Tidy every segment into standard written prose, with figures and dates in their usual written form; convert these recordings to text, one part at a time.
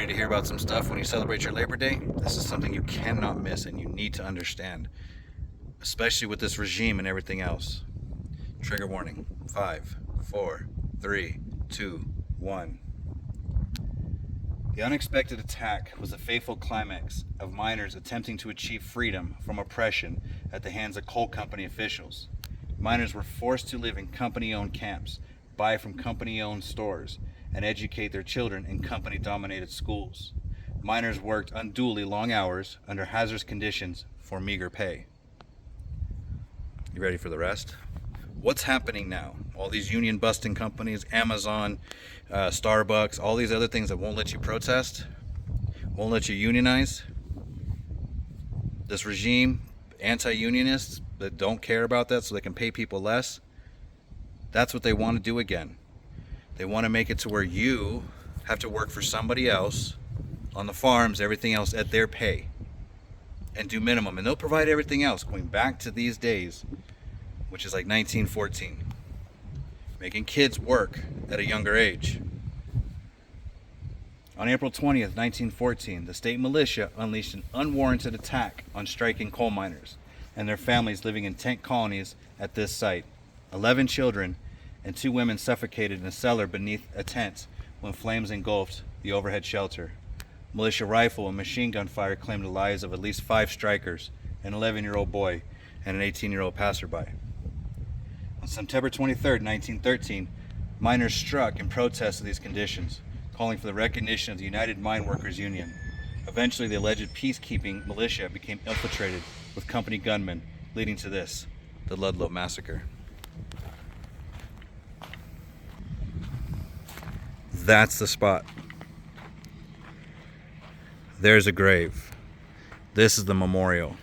Ready to hear about some stuff when you celebrate your Labor Day? This is something you cannot miss and you need to understand, especially with this regime and everything else. Trigger warning. 5, 4, 3, 2, 1. The unexpected attack was the fateful climax of miners attempting to achieve freedom from oppression at the hands of coal company officials. Miners were forced to live in company-owned camps, buy from company-owned stores, and educate their children in company-dominated schools. Miners worked unduly long hours under hazardous conditions for meager pay. You ready for the rest? What's happening now? All these union-busting companies, Amazon, Starbucks, all these other things that won't let you protest, won't let you unionize. This regime, anti-unionists that don't care about that so they can pay people less, that's what they want to do again. They want to make it to where you have to work for somebody else on the farms, everything else at their pay, and do minimum. And they'll provide everything else, going back to these days, which is like 1914. Making kids work at a younger age. On April 20th, 1914, the state militia unleashed an unwarranted attack on striking coal miners and their families living in tent colonies at this site. 11 children and 2 women suffocated in a cellar beneath a tent when flames engulfed the overhead shelter. Militia rifle and machine gun fire claimed the lives of at least 5 strikers, an 11-year-old boy and an 18-year-old passerby. On September 23, 1913, miners struck in protest of these conditions, calling for the recognition of the United Mine Workers Union. Eventually, the alleged peacekeeping militia became infiltrated with company gunmen, leading to this, the Ludlow Massacre. That's the spot. There's a grave. This is the memorial.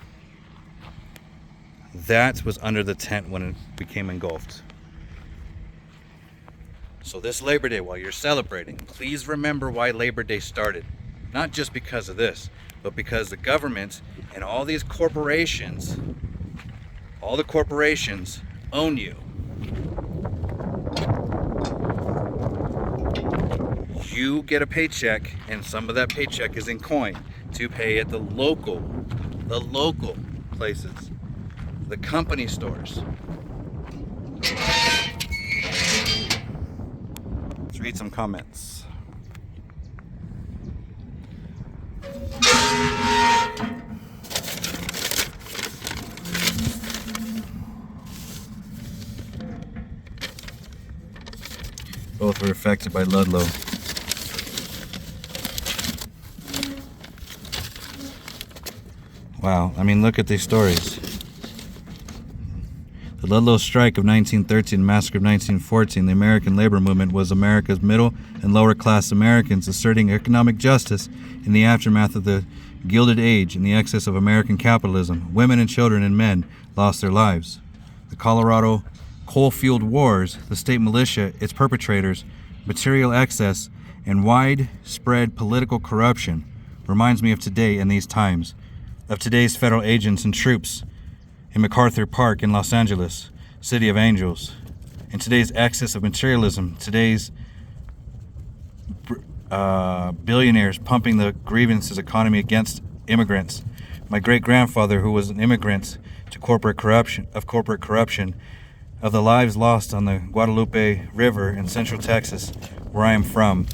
That was under the tent when it became engulfed. So this Labor Day, while you're celebrating, please remember why Labor Day started. Not just because of this, but because the government and all these corporations, all the corporations own you. You get a paycheck, and some of that paycheck is in coin to pay at the local places, the company stores. Let's read some comments. Both were affected by Ludlow. Wow, I mean, look at these stories. The Ludlow strike of 1913 and massacre of 1914, the American labor movement was America's middle and lower class Americans asserting economic justice in the aftermath of the Gilded Age and the excess of American capitalism. Women and children and men lost their lives. The Colorado coal-field wars, the state militia, its perpetrators, material excess, and widespread political corruption reminds me of today and these times, of today's federal agents and troops in MacArthur Park in Los Angeles, City of Angels, and today's excess of materialism, today's billionaires pumping the grievances economy against immigrants. My great-grandfather, who was an immigrant to corporate corruption, of the lives lost on the Guadalupe River in central Texas, where I am from,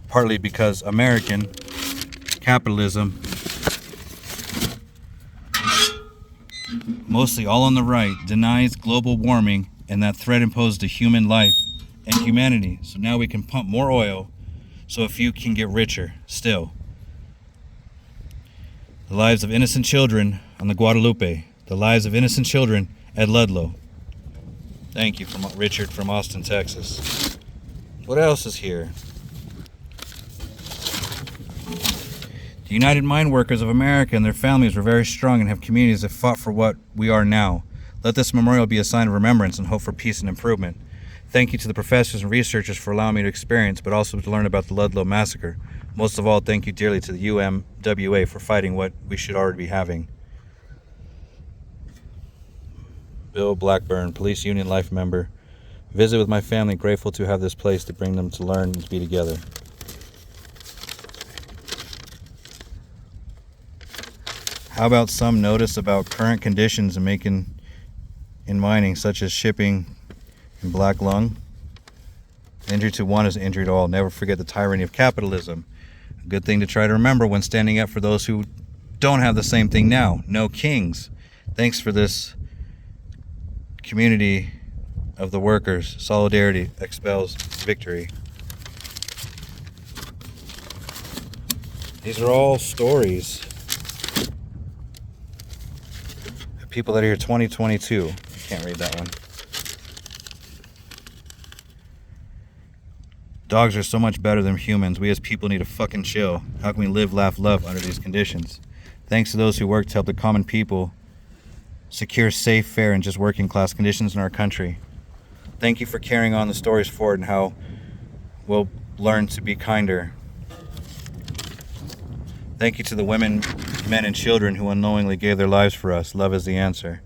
partly because American capitalism, mostly all on the right, denies global warming and that threat imposed to human life and humanity. So now we can pump more oil so a few can get richer still. The lives of innocent children on the Guadalupe, the lives of innocent children at Ludlow. Thank you, from Richard from Austin, Texas. What else is here? The United Mine Workers of America and their families were very strong and have communities that fought for what we are now. Let this memorial be a sign of remembrance and hope for peace and improvement. Thank you to the professors and researchers for allowing me to experience, but also to learn about the Ludlow Massacre. Most of all, thank you dearly to the UMWA for fighting what we should already be having. Bill Blackburn, Police Union Life member. Visit with my family, grateful to have this place to bring them to learn and to be together. How about some notice about current conditions in mining, such as shipping and black lung? Injury to one is injury to all. Never forget the tyranny of capitalism. A good thing to try to remember when standing up for those who don't have the same thing now. No kings. Thanks for this community of the workers. Solidarity expels victory. These are all stories of people that are here 2022. Can't read that one. Dogs are so much better than humans. We as people need to fucking chill. How can we live, laugh, love under these conditions? Thanks to those who work to help the common people secure safe, fair, and just working class conditions in our country. Thank you for carrying on the stories forward and how we'll learn to be kinder. Thank you to the women, men, and children who unknowingly gave their lives for us. Love is the answer.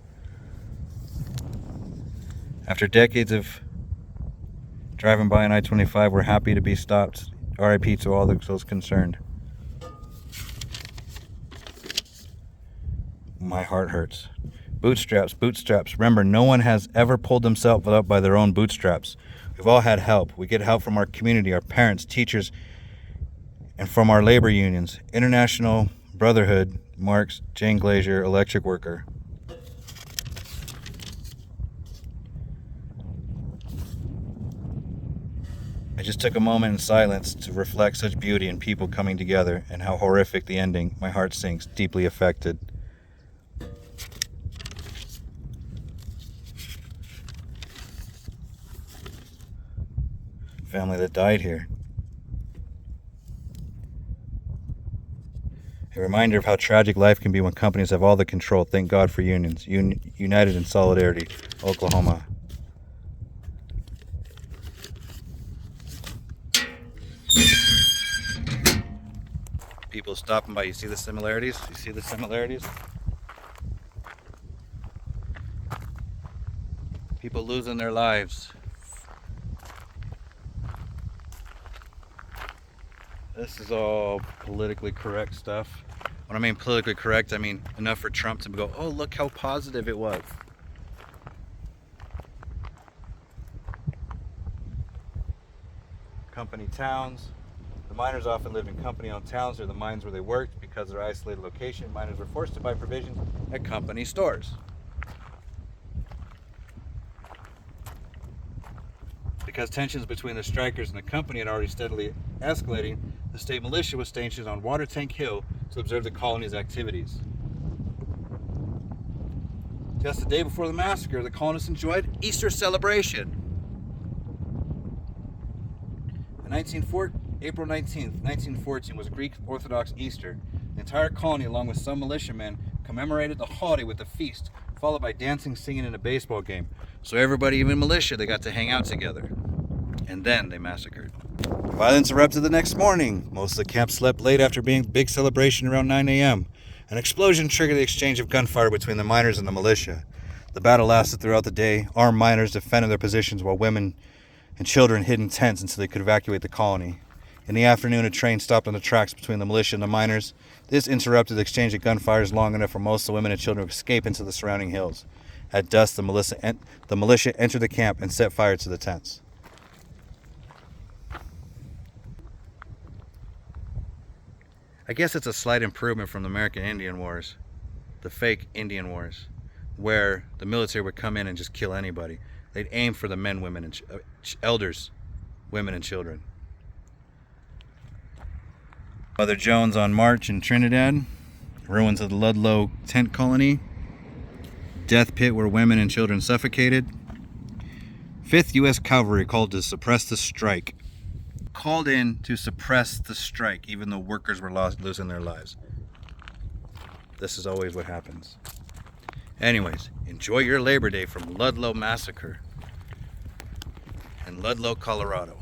After decades of driving by on I-25, we're happy to be stopped. RIP to all those concerned. My heart hurts. Bootstraps, bootstraps. Remember, no one has ever pulled themselves up by their own bootstraps. We've all had help. We get help from our community, our parents, teachers, and from our labor unions. International Brotherhood, Marks, Jane Glazier, electric worker. I just took a moment in silence to reflect such beauty in people coming together and how horrific the ending. My heart sinks, deeply affected. Family that died here. A reminder of how tragic life can be when companies have all the control. Thank God for unions. United in solidarity, Oklahoma. People stopping by. You see the similarities? You see the similarities? People losing their lives. This is all politically correct stuff. When I mean politically correct, I mean enough for Trump to go, oh, look how positive it was. Company towns. The miners often lived in company-owned towns or the mines where they worked. Because of their isolated location, miners were forced to buy provisions at company stores. Because tensions between the strikers and the company had already steadily escalating, the state militia was stationed on Water Tank Hill to observe the colony's activities. Just the day before the massacre, the colonists enjoyed Easter celebration. April 19th, 1914 was Greek Orthodox Easter. The entire colony, along with some militiamen, commemorated the holiday with a feast, followed by dancing, singing, and a baseball game. So everybody, even militia, they got to hang out together. And then they massacred. Violence erupted the next morning. Most of the camp slept late after being a big celebration around 9 a.m. An explosion triggered the exchange of gunfire between the miners and the militia. The battle lasted throughout the day. Armed miners defended their positions while women and children hid in tents until they could evacuate the colony. In the afternoon, a train stopped on the tracks between the militia and the miners. This interrupted the exchange of gunfires long enough for most of the women and children to escape into the surrounding hills. At dusk, the militia entered the camp and set fire to the tents. I guess it's a slight improvement from the American Indian Wars, the fake Indian Wars, where the military would come in and just kill anybody. They'd aim for the men, women, and elders, women, and children. Mother Jones on March in Trinidad, ruins of the Ludlow tent colony, death pit where women and children suffocated. 5th U.S. Cavalry called to suppress the strike. Called in to suppress the strike, even though workers were losing their lives. This is always what happens. Anyways, enjoy your Labor Day from Ludlow Massacre in Ludlow, Colorado.